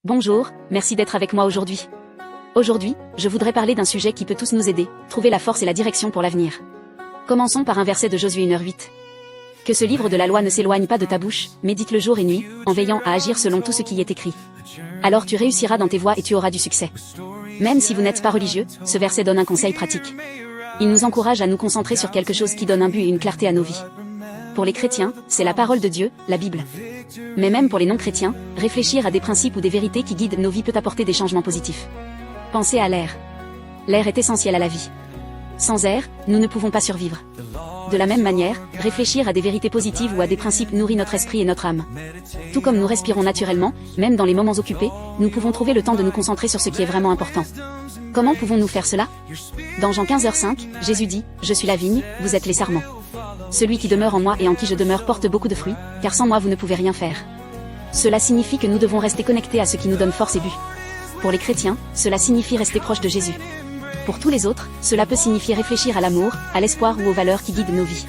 Bonjour, merci d'être avec moi aujourd'hui. Aujourd'hui, je voudrais parler d'un sujet qui peut tous nous aider, trouver la force et la direction pour l'avenir. Commençons par un verset de Josué 1h8. Que ce livre de la loi ne s'éloigne pas de ta bouche, médite-le jour et nuit, en veillant à agir selon tout ce qui y est écrit. Alors tu réussiras dans tes voies et tu auras du succès. Même si vous n'êtes pas religieux, ce verset donne un conseil pratique. Il nous encourage à nous concentrer sur quelque chose qui donne un but et une clarté à nos vies. Pour les chrétiens, c'est la parole de Dieu, la Bible. Mais même pour les non-chrétiens, réfléchir à des principes ou des vérités qui guident nos vies peut apporter des changements positifs. Pensez à l'air. L'air est essentiel à la vie. Sans air, nous ne pouvons pas survivre. De la même manière, réfléchir à des vérités positives ou à des principes nourrit notre esprit et notre âme. Tout comme nous respirons naturellement, même dans les moments occupés, nous pouvons trouver le temps de nous concentrer sur ce qui est vraiment important. Comment pouvons-nous faire cela? Dans Jean 15h5, Jésus dit, « Je suis la vigne, vous êtes les sarments. Celui qui demeure en moi et en qui je demeure porte beaucoup de fruits, car sans moi vous ne pouvez rien faire. » Cela signifie que nous devons rester connectés à ce qui nous donne force et but. Pour les chrétiens, cela signifie rester proche de Jésus. Pour tous les autres, cela peut signifier réfléchir à l'amour, à l'espoir ou aux valeurs qui guident nos vies.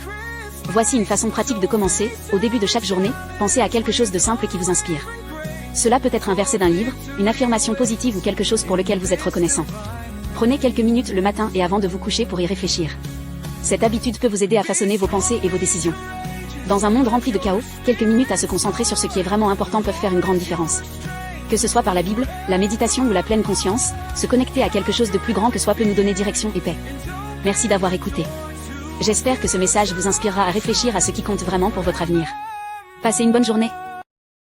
Voici une façon pratique de commencer. Au début de chaque journée, pensez à quelque chose de simple qui vous inspire. Cela peut être un verset d'un livre, une affirmation positive ou quelque chose pour lequel vous êtes reconnaissant. Prenez quelques minutes le matin et avant de vous coucher pour y réfléchir. Cette habitude peut vous aider à façonner vos pensées et vos décisions. Dans un monde rempli de chaos, quelques minutes à se concentrer sur ce qui est vraiment important peuvent faire une grande différence. Que ce soit par la Bible, la méditation ou la pleine conscience, se connecter à quelque chose de plus grand que soi peut nous donner direction et paix. Merci d'avoir écouté. J'espère que ce message vous inspirera à réfléchir à ce qui compte vraiment pour votre avenir. Passez une bonne journée.